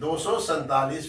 247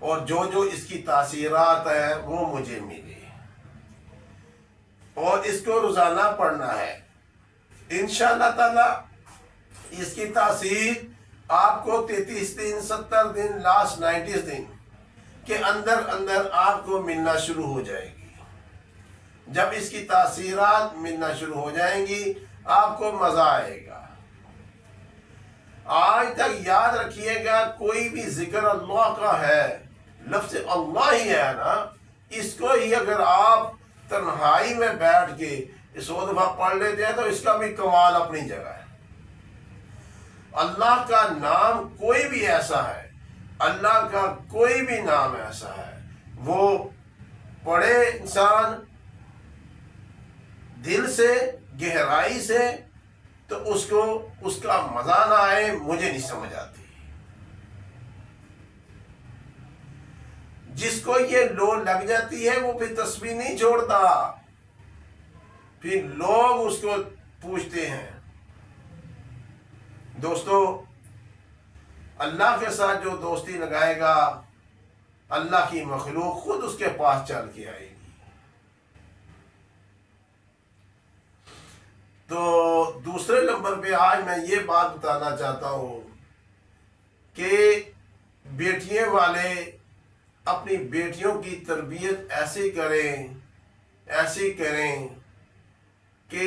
اور جو اس کی تاثیرات ہیں وہ مجھے ملی، اور اس کو روزانہ پڑھنا ہے انشاءاللہ تعالی۔ اس کی تاثیر آپ کو 33 دن 70 دن لاسٹ 90 دن کے اندر آپ کو ملنا شروع ہو جائے گی۔ جب اس کی تاثیرات ملنا شروع ہو جائیں گی آپ کو مزہ آئے گا۔ آج تک یاد رکھیے گا، کوئی بھی ذکر اللہ کا ہے، لفظ اللہ ہی ہے نا، اس کو ہی اگر آپ تنہائی میں بیٹھ کے 100 دفعہ پڑھ لیتے ہیں تو اس کا بھی کمال اپنی جگہ ہے۔ اللہ کا نام کوئی بھی ایسا ہے، اللہ کا کوئی بھی نام ایسا ہے، وہ پڑھے انسان دل سے گہرائی سے تو اس کو اس کا مزہ نہ آئے، مجھے نہیں سمجھ آتی۔ جس کو یہ لو لگ جاتی ہے وہ پھر تسبیح نہیں چھوڑتا، پھر لوگ اس کو پوچھتے ہیں۔ دوستو، اللہ کے ساتھ جو دوستی لگائے گا، اللہ کی مخلوق خود اس کے پاس چل کے آئے گی۔ تو دوسرے نمبر پہ آج میں یہ بات بتانا چاہتا ہوں کہ بیٹیاں والے اپنی بیٹیوں کی تربیت ایسی کریں کہ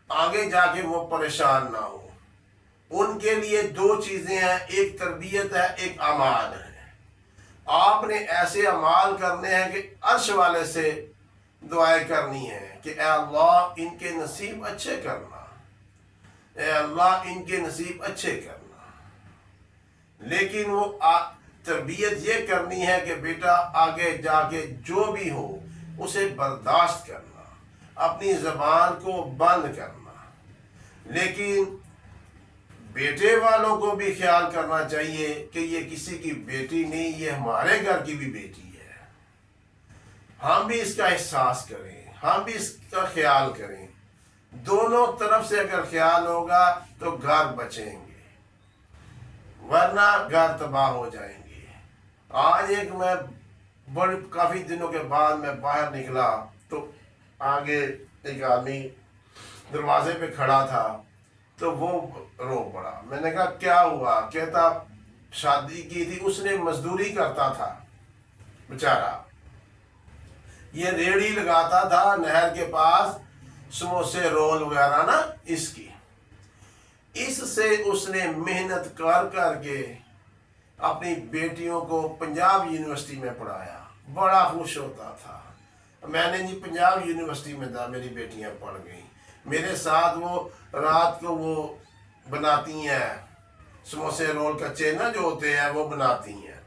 آگے جا کے وہ پریشان نہ ہو۔ ان کے لیے 2 چیزیں ہیں، ایک تربیت ہے، ایک اعمال ہے۔ آپ نے ایسے اعمال کرنے ہیں کہ عرش والے سے دعائیں کرنی ہیں کہ اے اللہ ان کے نصیب اچھے کرنا، اے اللہ ان کے نصیب اچھے کرنا۔ لیکن وہ تربیت یہ کرنی ہے کہ بیٹا آگے جا کے جو بھی ہو اسے برداشت کرنا، اپنی زبان کو بند کرنا۔ لیکن بیٹے والوں کو بھی خیال کرنا چاہیے کہ یہ کسی کی بیٹی نہیں، یہ ہمارے گھر کی بھی بیٹی ہے۔ ہم بھی اس کا احساس کریں، ہم بھی اس کا خیال کریں۔ دونوں طرف سے اگر خیال ہوگا تو گھر بچیں گے، ورنہ گھر تباہ ہو جائیں گے۔ آج میں کافی دنوں کے بعد میں باہر نکلا تو آگے ایک آدمی دروازے پہ کھڑا تھا تو وہ رو پڑا۔ میں نے کہا کیا ہوا؟ کہتا شادی کی تھی، اس نے مزدوری کرتا تھا بیچارہ، یہ ریڑھی لگاتا تھا نہر کے پاس، سموسے رول وغیرہ نا، اس سے اس نے محنت کر کے اپنی بیٹیوں کو پنجاب یونیورسٹی میں پڑھایا۔ بڑا خوش ہوتا تھا، میں نے جی پنجاب یونیورسٹی میں تھا، میری بیٹیاں پڑھ گئیں، میرے ساتھ وہ رات کو وہ بناتی ہیں سموسے رول کچے نا جو ہوتے ہیں وہ بناتی ہیں۔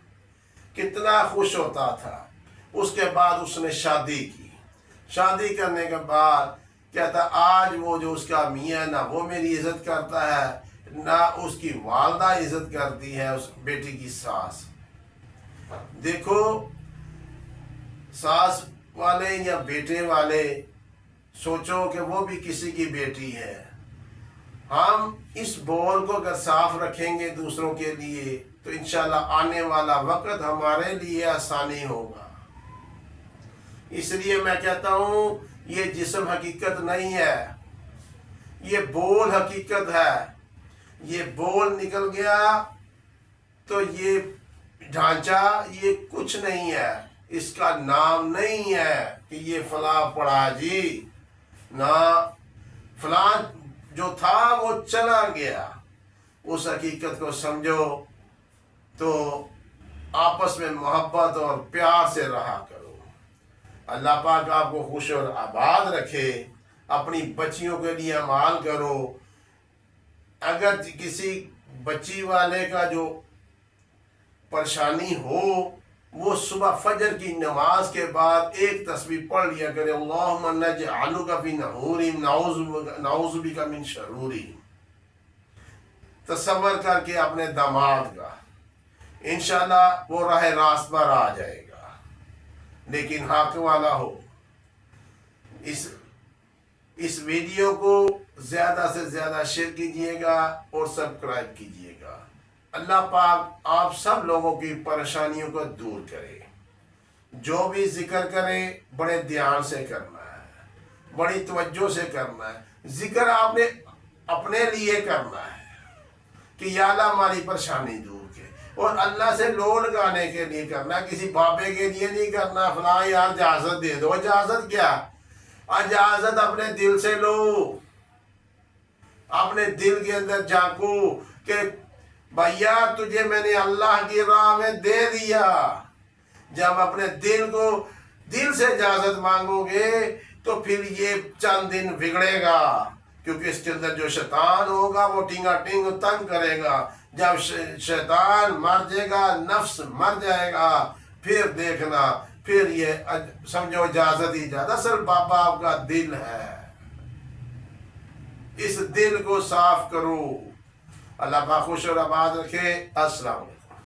کتنا خوش ہوتا تھا۔ اس کے بعد اس نے شادی کی، شادی کرنے کے بعد کہتا آج وہ جو اس کا میاں نہ وہ میری عزت کرتا ہے، نہ اس کی والدہ عزت کرتی ہے، اس بیٹی کی ساس۔ دیکھو، ساس والے یا بیٹے والے سوچو کہ وہ بھی کسی کی بیٹی ہے۔ ہم اس بول کو اگر صاف رکھیں گے دوسروں کے لیے تو انشاءاللہ آنے والا وقت ہمارے لیے آسانی ہوگا۔ اس لیے میں کہتا ہوں یہ جسم حقیقت نہیں ہے، یہ بول حقیقت ہے۔ یہ بول نکل گیا تو یہ ڈھانچہ یہ کچھ نہیں ہے، اس کا نام نہیں ہے کہ یہ فلاں پڑھا جی، نہ فلاں جو تھا وہ چلا گیا۔ اس حقیقت کو سمجھو تو آپس میں محبت اور پیار سے رہا کرو۔ اللہ پاک آپ کو خوش اور آباد رکھے۔ اپنی بچیوں کے لیے اعمال کرو۔ اگر کسی بچی والے کا جو پریشانی ہو، وہ صبح فجر کی نماز کے بعد ایک تسبیح پڑھ لیا کرے، اللہم نجعلک فی نحورہم نعوذ بک من شرورہم۔ تصور کر کے اپنے داماد کا، انشاءاللہ وہ راہ راست پر آ جائے گا، لیکن حق والا ہو۔ اس ویڈیو کو زیادہ سے زیادہ شیئر کیجئے گا اور سبسکرائب کیجئے گا۔ اللہ پاک آپ سب لوگوں کی پریشانیوں کو دور کرے. جو بھی ذکر کرے بڑے دھیان سے کرنا ہے، بڑی توجہ سے کرنا ہے. ذکر آپ نے اپنے لیے کرنا ہے کہ یا اللہ ہماری پریشانی دور کے، اور اللہ سے لو لگانے کے لیے کرنا، کسی بابے کے لیے نہیں کرنا فلاں یار اجازت دے دو. اجازت کیا؟ اجازت اپنے دل سے لو، اپنے دل کے اندر جھانکو کہ بھیا تجھے میں نے اللہ کی راہ میں دے دیا. جب اپنے دل کو دل سے اجازت مانگو گے تو پھر یہ چند دن بگڑے گا، کیونکہ اس کے اندر جو شیطان ہوگا وہ ٹینگا ٹینگ تنگ کرے گا. جب شیطان مر جائے گا، نفس مر جائے گا، پھر دیکھنا پھر یہ سمجھو اجازت ہی اجازت. اصل بابا آپ کا دل ہے، اس دل کو صاف کرو. اللہ پاک خوش اور آباد رکھے. السلام علیکم.